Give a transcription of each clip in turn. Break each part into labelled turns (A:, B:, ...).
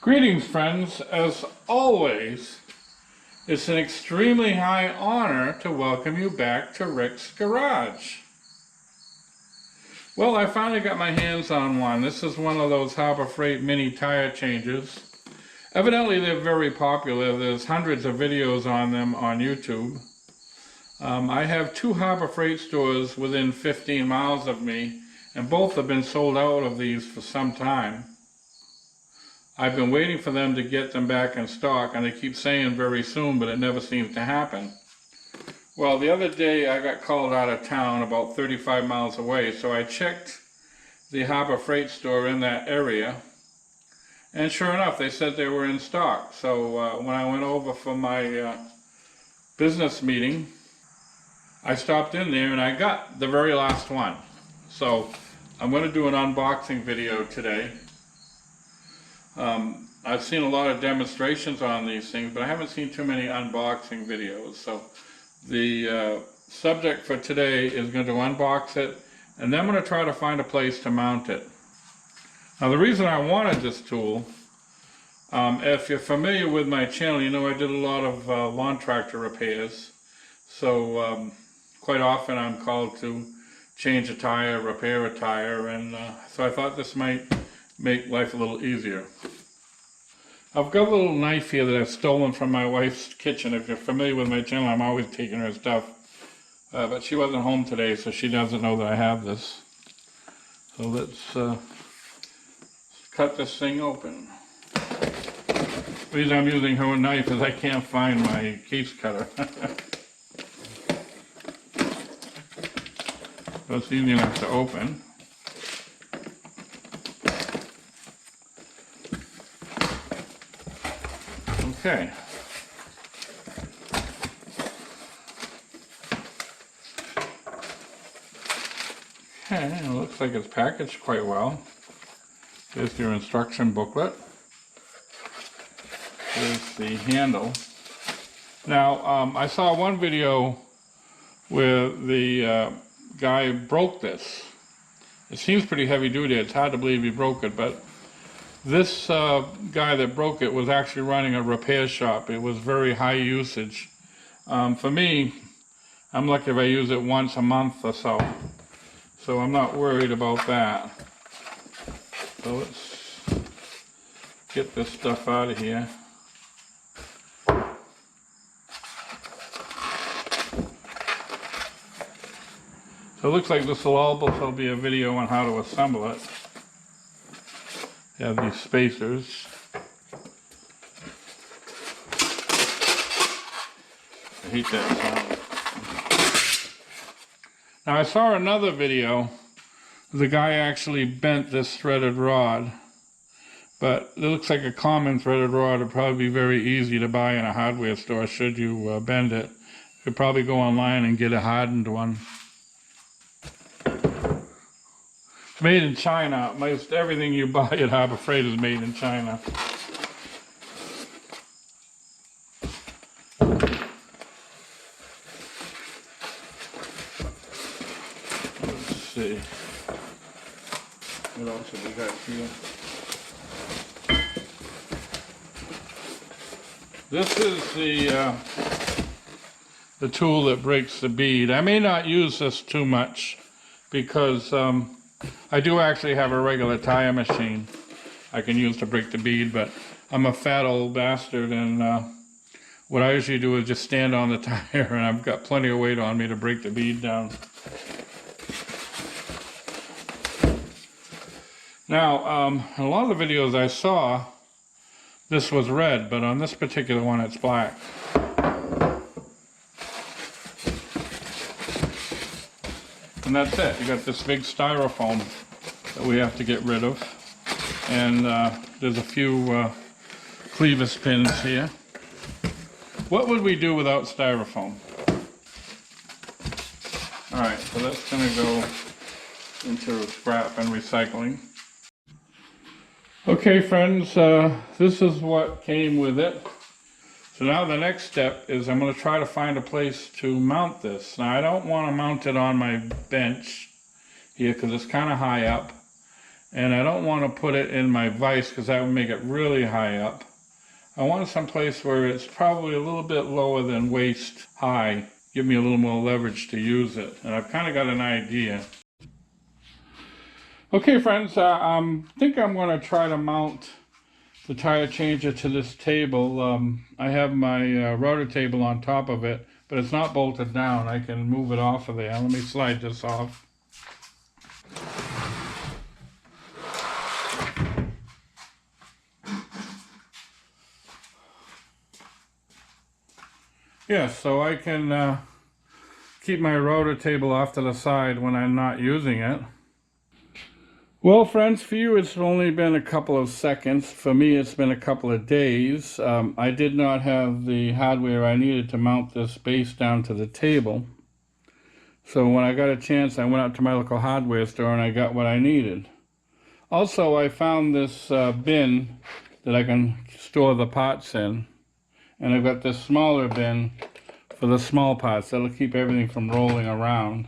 A: Greetings, friends. As always, it's an extremely high honor to welcome you back to Rick's Garage. Well, I finally got my hands on one. This is one of those Harbor Freight mini tire changes. Evidently, they're very popular. There's hundreds of videos on them on YouTube. I have two Harbor Freight stores within 15 miles of me, and both have been sold out of these for some time. I've been waiting for them to get them back in stock, and they keep saying very soon, but it never seems to happen. Well, the other day I got called out of town about 35 miles away, so I checked the Harbor Freight store in that area, and sure enough, they said they were in stock. So when I went over for my business meeting, I stopped in there and I got the very last one. So I'm going to do an unboxing video today. I've seen a lot of demonstrations on these things, but I haven't seen too many unboxing videos. So the subject for today is going to unbox it, and then I'm going to try to find a place to mount it. Now, the reason I wanted this tool, if you're familiar with my channel, you know I did a lot of lawn tractor repairs. So quite often I'm called to change a tire, repair a tire, and so I thought this might make life a little easier. I've got a little knife here that I've stolen from my wife's kitchen. If you're familiar with my channel, I'm always taking her stuff. But she wasn't home today, so she doesn't know that I have this. So let's cut this thing open. The reason I'm using her knife is I can't find my case cutter. So it's easy enough to open. Okay. Okay, it looks like it's packaged quite well. Here's your instruction booklet. Here's the handle. Now, I saw one video where the guy broke this. It seems pretty heavy duty. It's hard to believe he broke it, but this guy that broke it was actually running a repair shop. It was very high usage. For me, I'm lucky if I use it once a month or so. So I'm not worried about that. So let's get this stuff out of here. So it looks like this will also be a video on how to assemble it. You have these spacers. I hate that sound. Now I saw another video. The guy actually bent this threaded rod, but it looks like a common threaded rod would probably be very easy to buy in a hardware store should you bend it. You could probably go online and get a hardened one. Made in China. Most everything you buy at Harbor Freight is made in China. Let's see. What else have we got here? This is the tool that breaks the bead. I may not use this too much because I do actually have a regular tire machine I can use to break the bead, but I'm a fat old bastard, and what I usually do is just stand on the tire, and I've got plenty of weight on me to break the bead down. Now, in a lot of the videos I saw, this was red, but on this particular one it's black. And that's it. You got this big styrofoam that we have to get rid of. And there's a few clevis pins here. What would we do without styrofoam? Alright, so that's going to go into scrap and recycling. Okay, friends, this is what came with it. So now the next step is I'm going to try to find a place to mount this. Now I don't want to mount it on my bench here because it's kind of high up. And I don't want to put it in my vise because that would make it really high up. I want someplace where it's probably a little bit lower than waist high. Give me a little more leverage to use it. And I've kind of got an idea. Okay, friends, I think I'm going to try to mount the tire changer to this table. I have my rotor table on top of it, but it's not bolted down. I can move it off of there. Let me slide this off. Yes, so I can keep my rotor table off to the side when I'm not using it. Well, friends, for you it's only been a couple of seconds. For me it's been a couple of days. I did not have the hardware I needed to mount this base down to the table. So when I got a chance, I went out to my local hardware store and I got what I needed. Also, I found this bin that I can store the parts in. And I've got this smaller bin for the small parts. That'll keep everything from rolling around.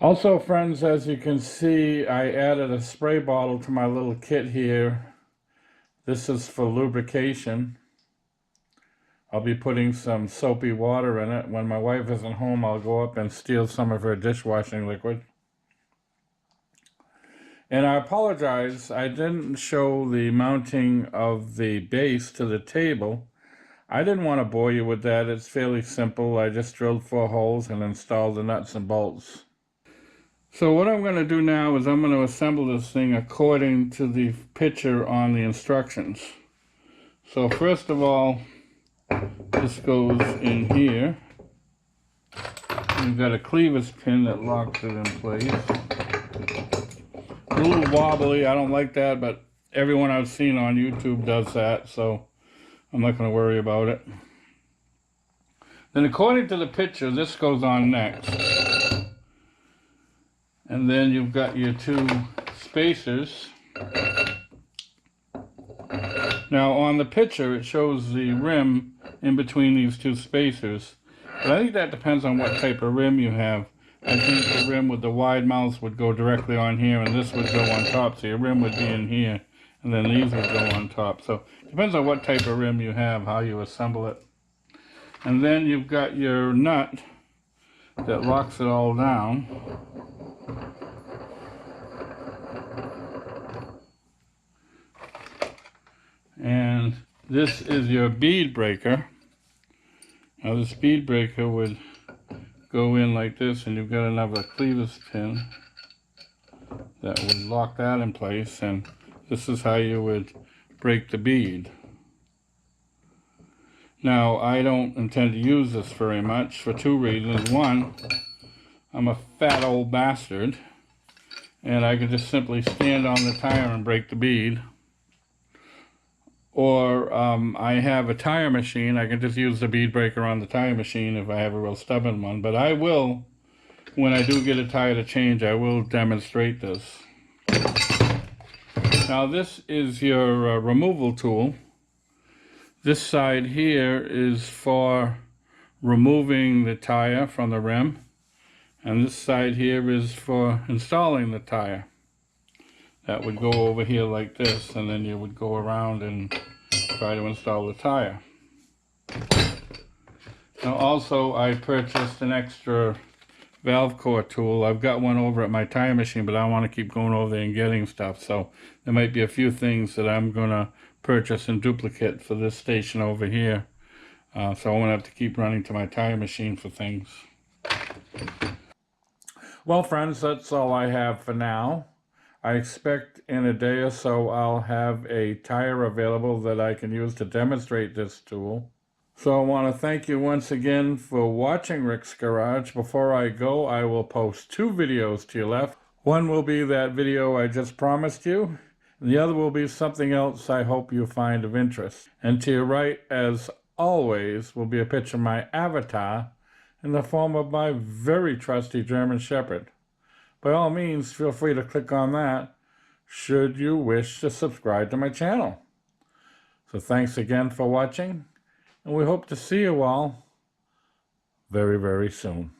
A: Also, friends, as you can see, I added a spray bottle to my little kit here. This is for lubrication. I'll be putting some soapy water in it. When my wife isn't home, I'll go up and steal some of her dishwashing liquid. And I apologize, I didn't show the mounting of the base to the table. I didn't want to bore you with that. It's fairly simple. I just drilled 4 holes and installed the nuts and bolts. So what I'm going to do now is I'm going to assemble this thing according to the picture on the instructions. So first of all, this goes in here. You've got a clevis pin that locks it in place. A little wobbly, I don't like that, but everyone I've seen on YouTube does that, so I'm not going to worry about it. Then according to the picture, this goes on next. And then you've got your 2 spacers. Now on the picture it shows the rim in between these 2 spacers. But I think that depends on what type of rim you have. I think the rim with the wide mouths would go directly on here and this would go on top. So your rim would be in here and then these would go on top. So it depends on what type of rim you have, how you assemble it. And then you've got your nut that locks it all down. And this is your bead breaker. Now this bead breaker would go in like this, and you've got another clevis pin that would lock that in place, and this is how you would break the bead. Now I don't intend to use this very much for 2 reasons. One, I'm a fat old bastard and I could just simply stand on the tire and break the bead. Or I have a tire machine. I can just use the bead breaker on the tire machine if I have a real stubborn one. But I will, when I do get a tire to change, I will demonstrate this. Now this is your removal tool. This side here is for removing the tire from the rim. And this side here is for installing the tire. That would go over here like this, and then you would go around and try to install the tire. Now also I purchased an extra valve core tool. I've got one over at my tire machine, but I want to keep going over there and getting stuff. So there might be a few things that I'm going to purchase in duplicate for this station over here. So I won't have to keep running to my tire machine for things. Well, friends, that's all I have for now. I expect in a day or so I'll have a tire available that I can use to demonstrate this tool. So I want to thank you once again for watching Rick's Garage. Before I go, I will post 2 videos to your left. One will be that video I just promised you, and the other will be something else I hope you find of interest. And to your right, as always, will be a picture of my avatar in the form of my very trusty German Shepherd. By all means, feel free to click on that should you wish to subscribe to my channel. So thanks again for watching, and we hope to see you all very, very soon.